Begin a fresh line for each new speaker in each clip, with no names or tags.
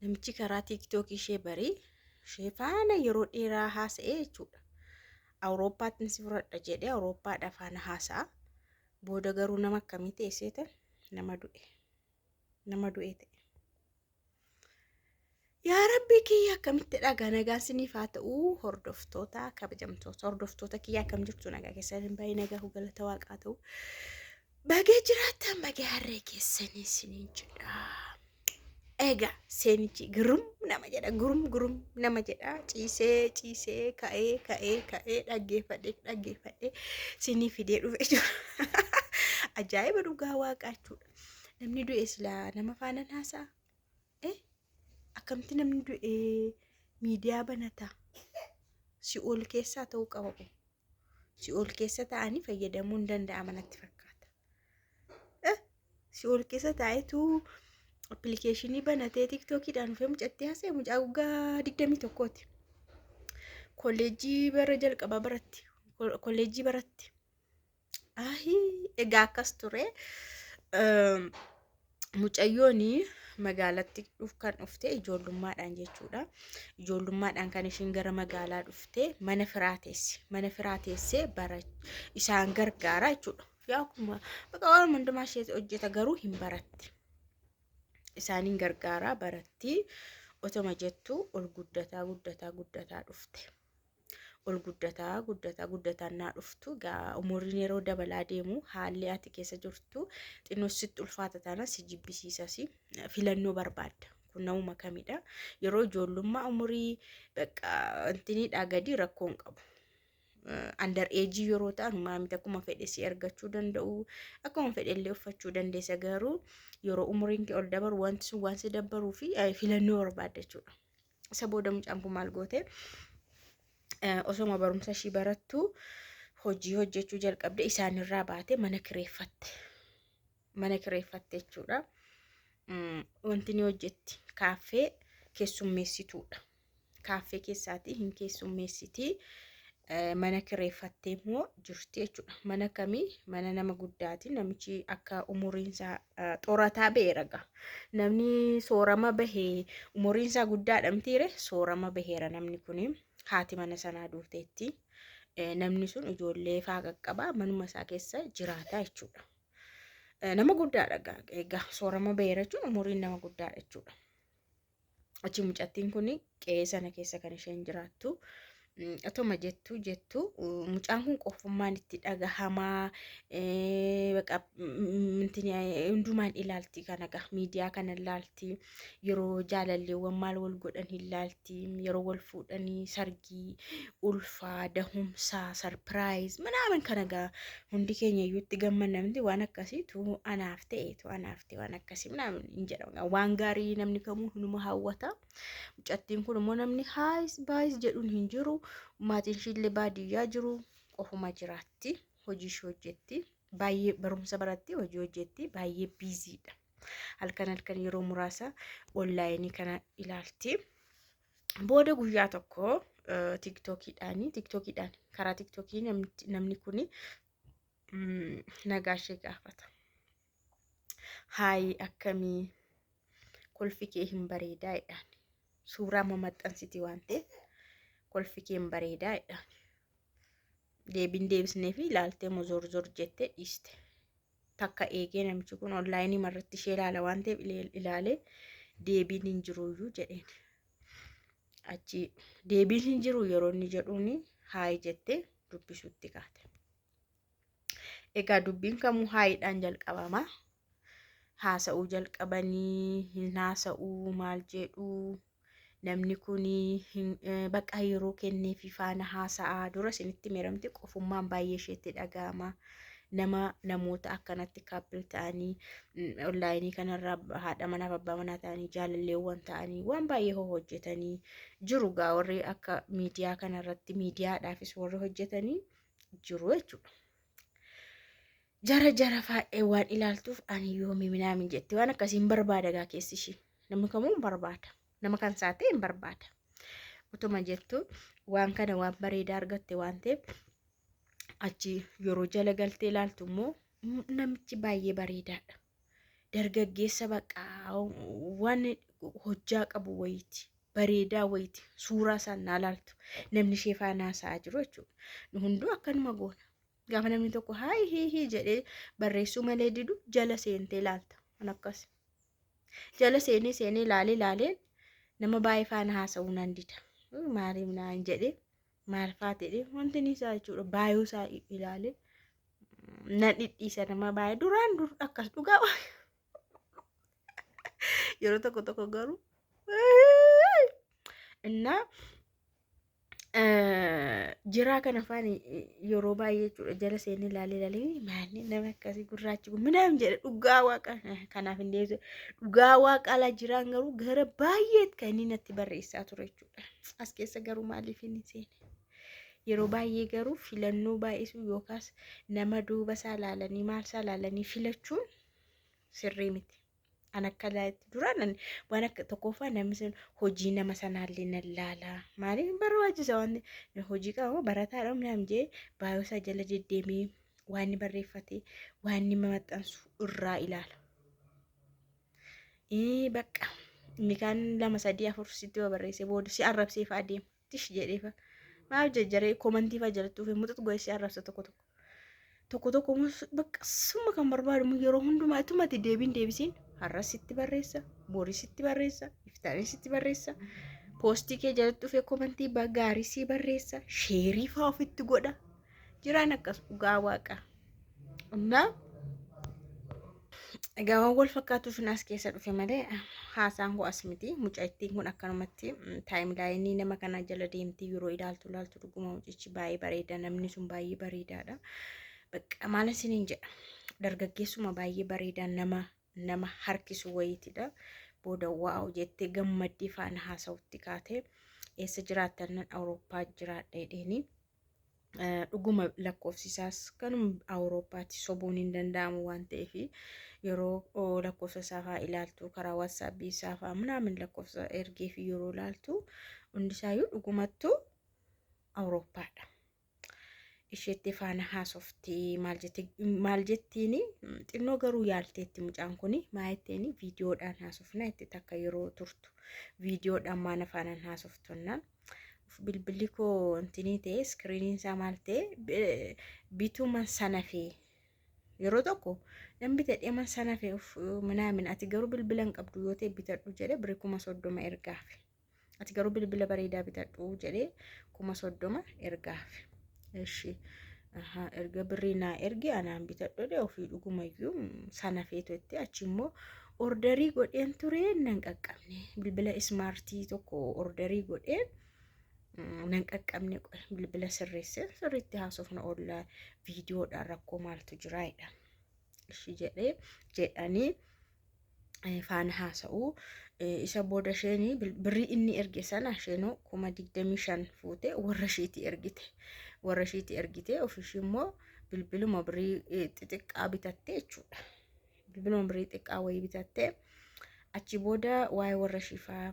namichi karaa TikTok ishee barii ishee faana yeroo dheeraa haasa'ee jechuudha. Awurooppaatti si fudhadha jedhee Awurooppaadha faana haasa'a. Booda garuu nama akkamii teesseeta nama du'e ta'e. Yaa Rabbi kiyya akkamitti dhagaa nagaa siniif haa ta'u hordoftoota kabajamtoota hordoftoota kiyya akkam jirtu nagaa keessan baay'ee nagaa galata waaqaa ta'u. Bagee jiraatan bagee harree keessanii siniin jedha. Egaa seenichi gurum nama jedha ciisee ka'ee dhaggeeffadhe sinii fidee dhufe jira. Ajaa'iba dhugaa waaqaa jechuudha. Namni du'e silaa nama faana haasa'a. Akkamti namni du'e miidiyaa banataa si'ool keessaa ta'uu qaba. Si'ool keessa ta'anii fayyadamuu hin danda'ama natti fakkaata. Si'ool keessa taa'etu appilikeeshinii banatee TikTokiidhaan dhufee mucatti haasa'e mucaa waggaa 21ti. Kolleejjii bara jalqabaa baratti. Kolleejjii baratti. Egaa akkas ture. Mucayyooni magaalatti kan dhufte ijoollummaadhaan jechuudha. Ijoollummaadhaan kan ishiin gara magaalaa dhufte mana firaa teessee isaan gargaara jechuudha. Yaa akkuma bakka waan hundumaa ishee hojjeta garuu hin baratti. Isaaniin gargaaraa baratti otoma jettu ol guddataa dhufte. Ol guddataa naa dhuftu gaa umuriin yeroo dabalaa deemu haalli ati keessa jirtu xinnoo sitti ulfaata taana si jibbisiisas filannoo barbaadda. Kun namuma kamidha. Yeroo ijoollummaa umurii intiniidhaa gadi rakkoo hin qabu. Under age yeroo ta'an maamita akkuma fedhe si argachuu danda'u akkuma fedhe illee uffachuu dandeessa garuu yeroo umuriin kee ol dabaru wanti sun waan si dabbaruu fi filannoo barbaadda jechuudha. Isa booda mucaan kun maal goote osoma barumsa ishii barattu hojii hojjechuu jalqabde isaanirraa baate mana kireeffatte jechuudha. Wanti ni hojjetti kaaffee keessummeessituudha. Kaaffee keessaatii hin keessummeessitii. Mana kireeffattee immoo jirti jechuudha. Mana kamii? Mana nama guddaati. Namichi akka umuriinsaa xoorataa bahee raga. Namni soorama bahee umuriinsaa guddaadha mitiire soorama baheera namni kuni. Haati mana sanaa duuteetti. Namni sun ijoollee faa qaqqabaa manuma isaa keessa jiraata jechuudha. Nama guddaadha egaa soorama baheera jechuun umuriin nama guddaadha jechuudha. Achi mucattiin kuni qe'ee sana keessa kan isheen jiraattu. Atoma jettu mucaan kun qofummaan itti dhagahamaa hundumaan ilaalti kanaga miidiyaa kana ilaalti yeroo jaalalleewwan maal wal godhan ilaalti yeroo wal fuudhanii sargii ulfaa dahumsaa sarpiraayiz manaaman kanaga hundi keenya iyyuu itti gammannamti waan akkasiitu anaaf ta'e waan akkasii manaaman hin jedhamu waan gaarii namni kamuu hunuma hawwata. Mucattiin kun immoo namni baay'is jedhuun hin jiru. Maatiin ishee baadiyyaa jiru qofuma jiraatti. Hojii ishee hojjetti. Baay'ee barumsa baratti hojii hojjetti. Baay'ee biiziidha. Halkan yeroo muraasa onlaayinii kana ilaalti. Booda guyyaa tokko TikTokiidhaan karaa TikTokii namni kun nagaa ishee gaafata. Haayi akkamii kolfi kee hin bareedaa jedhaan. Suuraa maxxansiti waan ta'eef kolfi kee hin bareedaa jedhaan. Deebisnee fi ilaaltee zor jettee dhiiste. Takka eegee namichi kun onlaayinii marratti ishee ilaala waan ta'eef ilaalee deebiin hin jiruyyuu jedheen. Achi deebiin hin jiru yeroo inni jedhuuni haayi jettee dubbisuutti kaate. Egaa dubbiin kamuu haayiidhaan jalqabama. Haasa'uu jalqabanii hin haasa'uu maal jedhuu namni kuni bakka yeroo kennee fi faana haasa'aa dura isinitti meeramti qofummaan baay'ee isheetti dhaga'ama. Namoota akkanatti kaappil ta'anii onlaayinii kanarraa haadha manaa fi abbaa manaa ta'anii jaalalleewwan ta'anii waan baay'ee hojjetanii jiru gaa warri akka miidiyaa kanarratti miidiyaadhaafis warri hojjetanii jiru jechuudha. Jara faa'ee waan ilaaltuuf ani yoomii minaamin jetti waan akkasiin barbaada gaa keessi ishii namni kamuu barbaada. Nama kan saatee hin barbaada. Utuma jettu waan kana waan bareedaa argatte waan ta'eef achi yeroo jala galtee ilaaltu immoo namichi baay'ee bareedaadha. Dargaggeessa waan hojjaa qabu wayiiti. Bareedaa wayiiti. Suuraa sana ilaaltu. Namni ishee faana haasa'aa jiru jechuudha. Nu hunduu akkanuma goona. Gaafa namni tokko haayi hii jedhee barreessuu malee didu jala seentee ilaalta. Kan akkas. Jala seenee ilaalee nama baay'ee faana haasa'uu nan dida. Maaliif naan jedhee maal faate jedhee wanti inni isaa jechuudha. Baay'oo isaa ilaalee nan dhidhiisa nama baay'ee duraan dur akkas dhugaa. Yeroo tokko garuu እና jiraa kan afaan yeroo baay'ee jechuudha jala seenii ilaalee maanni nama akkasii gurraachi kun midhaan jedhe dhugaa waaqa kanaaf hin deebisu dhugaa waaqaa jiraan garuu gara baay'eet kan inni natti barreessaa ture jechuudha. As keessa garuu maaliif hin seene yeroo baay'ee garuu filannoo baay'isuu yookaas nama duuba isaa ilaalanii maal isaa ilaalanii filachuun sirrii miti. An akka laatti duraan waan akka tokkoffaa namni sun hojii nama sanaallee nan laala. Maaliif barbaachisa waan hojii qabu barataadha namni jee baay'oosaa jala deddeemee waan inni barreeffate waan inni maxxansu irraa ilaala. Bakka inni kaan 2 3 4 sitti barreessee booda si arrabsee fa'aa deema. Tish jedhee fa'aa maal jajjaree komantii fa'aa jalatti fi muxatu go'ee si arrabsa tokko bakka summa kan barbaadu yeroo hundumaa itumatti deebisiin. Har'as sitti barreessa, boris sitti barreessa, iftaanis sitti barreessa. Poostii kee jalatti dhufee komantii gaarii si barreessa, sheerii fa'aa ofitti godha. Jiraan akkas dhugaa waaqa. Egaa waan wal fakkaatuuf as keessa dhufe malee haasaan koo as miti. Mucayittiin kun akkanumatti taayimlaayinii nama kana jala deemtii yeroo ilaaltu dhuguma mucichi baay'ee bareeda. Namni sun baay'ee bareedaadha. Bakka maal isiniin jedha dargaggeessuma baay'ee bareedaa nama harkisu wayitidha. Booda waaw jettee gammaddii faana haasawutti kaatee eessa jiraattan Awurooppaa jiraadha jedheeni dhuguma lakkoofsisaas kanuma Awurooppaatti sobuun hin danda'amu waan ta'eef yeroo lakkoofsa isaa fa'aa ilaaltu karaa WhatsApp isaa fa'aa minaamin lakkoofsa ergee fi yeroo ilaaltu hundisaayyuu dhugumattuu Awurooppaadha. Isheetti faana haasofti maal jettiini xinnoo garuu yaalteetti mucaan kuni maayetteeni viidiyoodhaan haasofna itti takka yeroo turtu viidiyoodhaan maana faanaan haasoftonnaan bilbilli koo intinii ta'e iskiriiniin isaa maal ta'e bituma sanafee yeroo tokko namni bitadhee man sanafee minaamin ati garuu bilbila hin qabdu yoo ta'e bitadhu jedhe birrii 30 ergaaf ati garuu bilbila bareedaa bitadhu jedhe 30 ergaaf. Eshi erga birrii naa ergi anaan bitadhode ofii dhugumayyuu sana feetutti achi immoo orderii godheen ture nan qaqqabne bilbila ismaartii tokko orderii godheen nan qaqqabne bilbila sirriitti haasofna oolla viidiyoodhaan rakkoo maaltu jiraayidha. Eshi jedhanii faana haasa'uu isa booda isheenii birrii inni erge sana isheenoo 25 fuute warra isheetii ergite. Warra isheetii ergite ofiishii immoo bilbiluma birrii xixiqqaa bitattee jechuudha. Bilbiluma birrii xixiqqaa wayii bitattee achi booda waa'ee warra ishifaa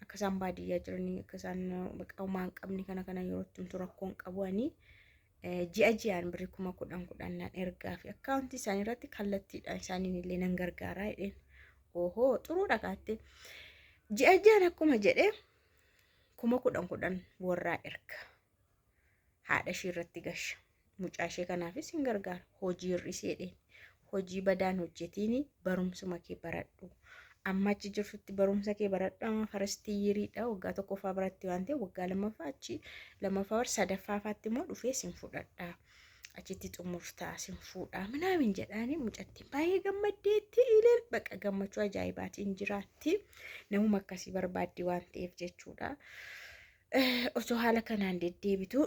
akka isaan baadiyyaa jiranii akka isaan maqaa qabni kana yeroo itti rakkoon qabuanii ji'aan birrii 10,000 ergaa fi akkaawuntii isaanii irratti kallattiidhaan isaaniin illee nan gargaaraa jedheen. Ohoo xuruu dhaqaatte ji'aan akkuma jedhee 10,000 warraa erga. Haadha ishee irratti gasha mucaa ishee kanaafis hin gargaara hojii hir'isee hojii badaan hojjetiin barumsuma kee baradhu amma achi jirtutti barumsa kee baradhu amma farstii yiriidha waggaa tokkoffaa biratti waan ta'eef waggaa lammaffaa sadaffaatti immoo dhufee sin fudhadha achitti xumurtaa sin fuudhaa minaamin jedhaanii mucatti baay'ee gammaddeetti ileel baqa gammachuu ajaa'ibaatiin jiraatti namuma akkasii barbaaddi waan ta'eef jechuudha. Osoo haala kanaan deddeebitu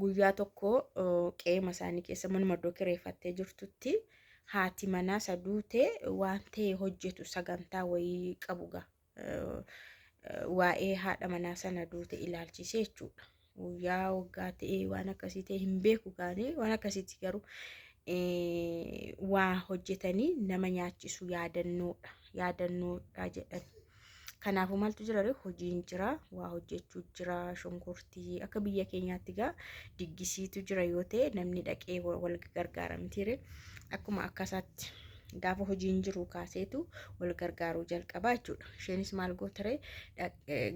guyyaa tokko qeema isaanii keessa manuma iddoo kireeffattee jirtutti haati manaa saduutee waan ta'e hojjetu sagantaa wayii qabuga waa'ee haadha manaa sana duute ilaalchisee jechuudha. Guyyaa waggaa ta'e waan akkasii ta'e hin beeku gaanii waan akkasiitti garuu waa hojjetanii nama nyaachisu yaadannoodha jedhan. Kanaafuu maaltu jira hojiin jira waa hojjechuu jira shunkurtii akka biyya keenyaatti gaa diggisiitu jira yoo ta'e namni dhaqee wal gargaara mitiire akkuma akkasaatti gaafa hojiin jiru kaaseetu wal gargaaruu jalqabaa jechuudha. Isheenis maal gootaree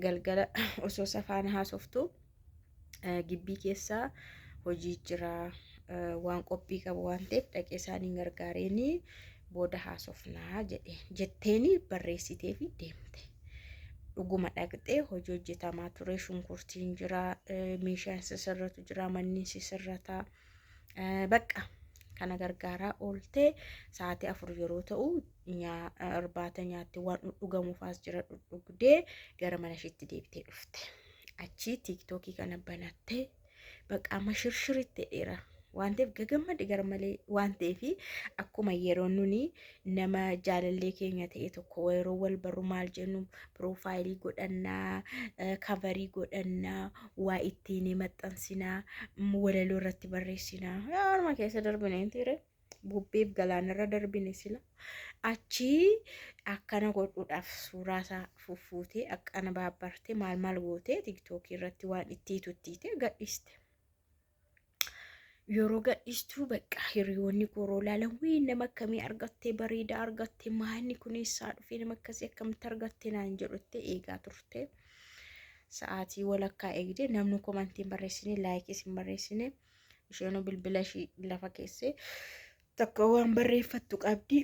galgala osoo safaana haasoftu gibbii keessaa hojii jira waan qophii qabu waan ta'eef dhaqee isaaniin gargaareenii booda haasofnaa jetteeni barreessitee fi deemte. Dhuguma dhaqxee hojii hojjetamaa ture. Shunkurtiin jira, meeshaan sisirratu jira, manni sisirrataa bakka kana gargaaraa ooltee sa'aatii 4 yeroo ta'u irbaata nyaattee waan dhugamuufaas jira dhugdee gara mana isheetti deebitee dhufte. Achi tiiktookii kana banattee bakka amma shirshiritti dheera waan ta'eef gagammade garmalee waan ta'eef akkuma yeroo nuni nama jaalallee keenya ta'e tokko yeroo wal barru maal jennu piroofaayilii godhannaa kavarii godhannaa waa ittiin maxxansinaa walaloo irratti barreessinaa yaaruma keessa darbine ture bubbeef galaanarra darbine sila achi akkana godhuudhaaf suuraa isaa fuffuutee akkana baabbartee maal gootee tiiktookii irratti waan itti tuttiite gadhiiste. Yeroo gadhiistuu bakka hiriyoonni koroo laalan wii nama akkamii argattee bareeda argattee maanni kuneessaa dhufee nama akkasii akkamitti argattee naan jedhutte eegaa turte. Sa'aatii walakkaa eegdee namni komantiin barreessine laayikis hin barreessine isheenoo bilbila ishii lafa keessee takka waan barreeffattu qabdi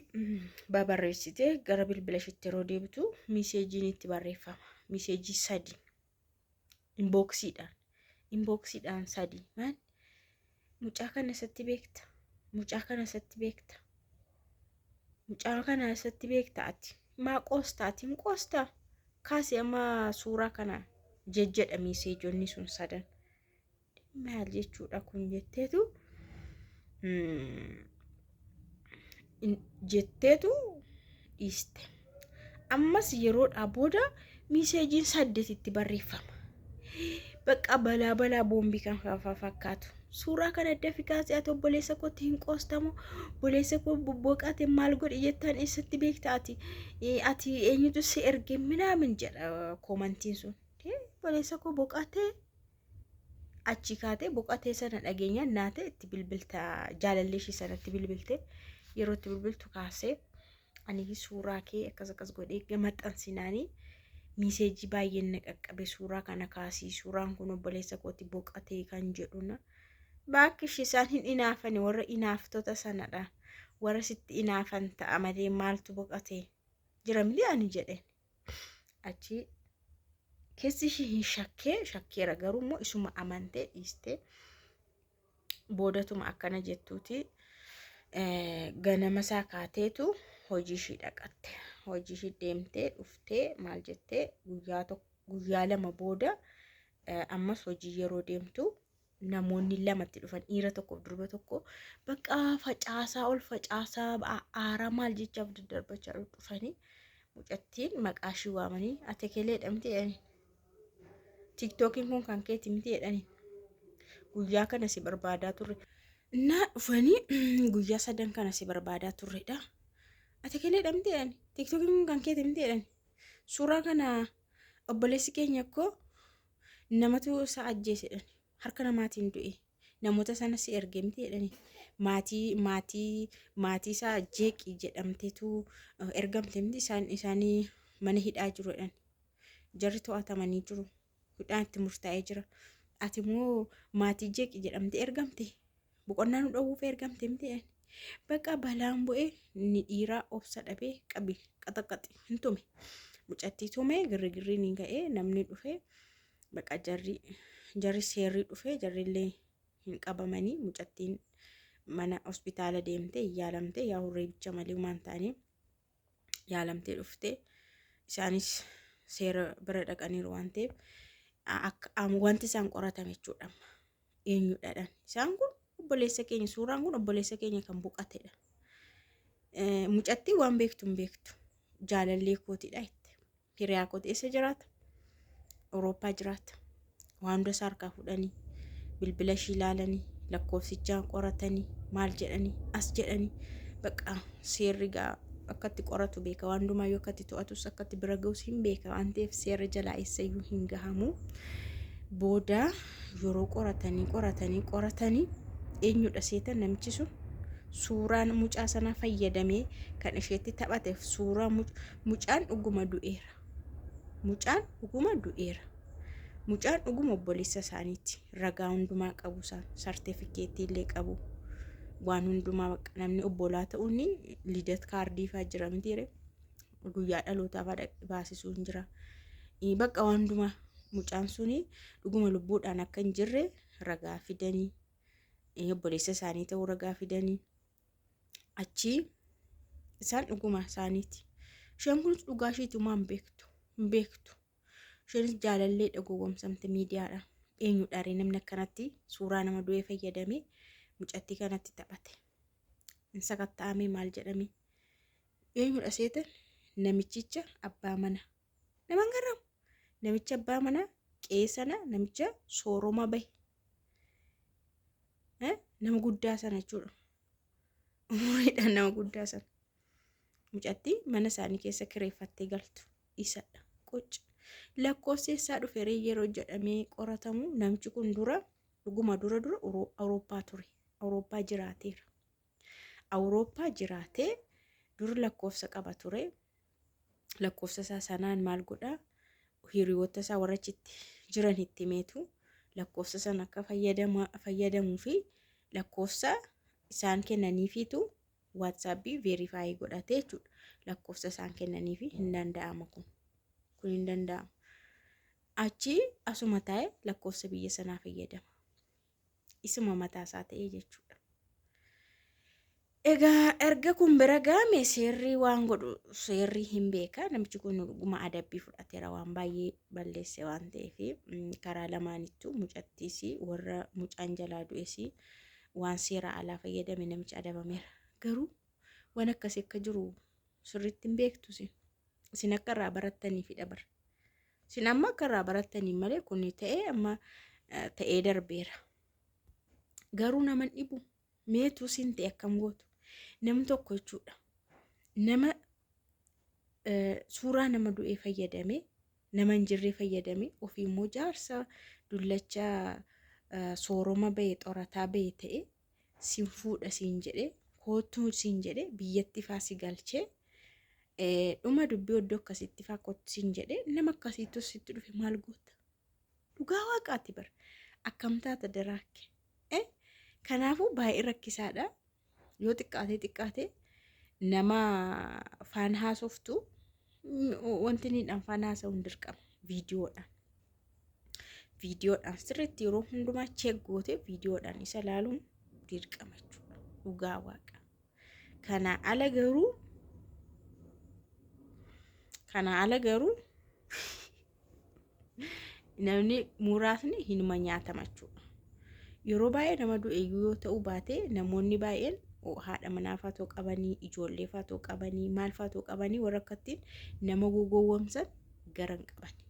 barreessite gara bilbila ishiitti yeroo deebitu miseejiin itti barreeffama. Miseejii 3 inboksiidhaan 3 maan mucaa kana isatti beekta. Mucaa kana isatti beekta ati. Maa qoostaati hin qoostaa. Kaasee amma suuraa kana jejjedha miseejonni sun 3. Maal jechuudha kun jetteetu dhiiste. Ammas yeroodhaa booda miseejiin 8 itti barreeffama. Bakka balaa boombii kan fakkaatu. Suuraa kana adda kaasee ati obboleessa kootti hin qoostamu. Obboleessa koo bobboqaate maal godhi jettaan eessatti beekta ati eenyutu si erge minaamin jedha komantiin sun. Obboleessa koo boqaatee achi kaatee boqatee sana dhageenya naate itti bilbilta jaalallee ishii sanatti bilbilte yeroo itti bilbiltu kaasee ani suuraa kee akkas godhee maxxansinaanii miseejii baay'een na qaqqabe suuraa kana kaasii suuraan kun obboleessa kootti boqatee kan jedhuna. Baakkish isaan hin inaafani warra inaaftota sanadha. Warra sitti inaafan ta'a malee maaltu boqatee jira miti ani jedheen. Achi keessi ishii hin shakkeera garuu immoo isuma amantee dhiiste. Boodatuma akkana jettuuti ganama isaa kaateetu hojii ishii dhaqatte. Hojii ishii deemtee dhuftee maal jettee guyyaa 2 booda ammas hojii yeroo deemtu namoonni 2 dhufan dhiira tokko durba tokko bakka facaasaa aaraa maal jechaaf daddarbachaa dhufanii mucattiin maqaa ishii waamanii ati kelee dhamti jedhanii tiiktookiin kun kan keeti miti jedhanii guyyaa kana si barbaadaa turre innaa dhufanii guyyaa 3 kana si barbaadaa turredha. Ati kelee dhamti jedhanii tiiktookiin kun kan keeti miti jedhanii suuraa kana obboleessi keenya akkoo namatu isa ajjeesedhani. Harka namaatiin du'e namoota sana si erge miti jedhanii maatii isaa jeeqii jedhamteetu ergamte miti isaanii mana hidhaa jiru jedhan. Jarri to'atamanii jiru. Hidhaan itti murtaa'ee jira. Ati immoo maatii jeeqii jedhamte ergamte boqonnaa nu dhowwuuf ergamte miti jedhani. Bakka balaan bu'ee ni dhiiraa obsa dhabee qabi qaxaqaxi hin tume. Mucattii tume girrigirriin hin ga'ee namni dhufee bakka jarri seerri dhufee jarrillee hin qabamanii mucattiin mana hospitaala deemtee yaalamtee yaa reebicha malee waan ta'anii yaalamtee dhuftee isaanis seera bira dhaqaniiru waan ta'eef wanti isaan qoratame jechuudha. Eenyudhaan isaan kun obboleessa keenya suuraan kun obboleessa keenya kan boqatedha. Mucattii waan beektu hin beektu jaalallee kootidha itti hiriyaa kooti eessa jiraata? Awurooppaa jiraata. Waan hunda harkaa fudhanii bilbila ishii ilaalanii lakkoofsichaan qoratanii maal jedhanii as jedhanii bakka seerri akkatti qoratu beeka waan hundumaa yoo akkatti to'atus akkatti bira ga'us hin beeka waan ta'eef seerri jalaa eessayyuu hin gahamu. Booda yeroo qoratanii eenyudha seetan namichi sun suuraan mucaa sana fayyadamee kan isheetti taphateef suuraa mucaan dhuguma du'eera. Mucaan dhuguma du'eera. Mucaan dhuguma obboleessa isaaniiti. Ragaa hundumaa qabu isaan sartifikeettii illee qabu. Waan hundumaa bakka namni obbolaa ta'uun lidat kaardii fa'aa jira mitiire. Guyyaa dhalootaaf baasisuu hin jira. Bakka waan hundumaa mucaan suni dhuguma lubbuudhaan akka hin jirre ragaa fidanii obboleessa isaanii ta'uu ragaa fidanii achi isaan dhuguma isaaniiti. Isheen kunis dhugaa isheetumaa hin beektu. Isheenis jaalallee dhagowwamsamte miidiyaadhaan. Eenyudhaaree namni akkanatti suuraa nama du'ee fayyadamee mucattii kanatti taphate. Inni sakatta'amee maal jedhame? Eenyudha seetan? Namichicha abbaa mana. Naman garramu. Namicha abbaa mana qe'ee sana namicha sooroma bahe. Nama guddaa sana jechuudha. Umuriidhaan nama guddaa sana. Mucattii mana isaanii keessa kireeffattee galtu isadha. Qoc. Lakkoofsi isaa dhufeeree yeroo jedhamee qoratamu namichi kun dura Awurooppaa ture. Awurooppaa jiraateera. Awurooppaa jiraatee dura lakkoofsa qaba ture. Lakkoofsa isaa sanaan maal godhaa? Hiriyoota isaa warra achitti jiran itti meetu lakkoofsa sana akka fayyadamuu fi lakkoofsa isaan kennaniifitu WhatsAppii verify godhatee jechuudha. Lakkoofsa isaan kennaniifi hin danda'ama kun hin danda'amu. Achi asuma taa'ee lakkoofsa biyya sanaa fayyadama. Isuma mataa isaa ta'ee jechuudha. Egaa erga kun bira gaame seerri waan godhu seerri hin beeka. Namichi kun dhuguma adabbii fudhateera waan baay'ee balleesse waan ta'eef karaa lamaanittuu mucattiis warra mucaan jalaa du'es waan seera alaa fayyadame namichi adabameera. Garuu waan akkasii akka jiru sirriitti hin beektu isin akka irraa barattaniif dabar. Isin amma akka irraa barattanii malee kun ta'ee amma ta'ee darbeera. Garuu naman dhibu meetu sin ta'e akkam gootu? Namni tokko jechuudha. Nama suuraa nama du'ee fayyadame, nama hin jirre fayyadame, ofii immoo jaarsa dullacha sooroma bahee xorataa bahee ta'e sin fuudha sin jedhee kootuu sin jedhee biyyatti faasi galchee dhuma dubbii oddoo akkasitti faa kootu sin jedhee nama akkasiitu sitti dhufe maal goota? Dhugaa waaqaati bara. Akkam taata daraakke? Kanaafuu baay'ee rakkisaadha. Yoo xiqqaatee nama faan haasoftu wanti niidhaan faan haasa'uun dirqama viidiyoodhaan sirriitti yeroo hundumaa cheeggootee viidiyoodhaan isa ilaaluun dirqama jechuudha. Dhugaa waaqa. Kana ala garuu namni muraasni hinuma nyaatama jechuudha. Yeroo baay'ee nama du'eeyyuu yoo ta'uu baate namoonni baay'een haadha manaa faatoo qabanii, ijoollee faatoo qabanii, maal faatoo qabanii warra akkattiin nama gowwoomsan garan qabani.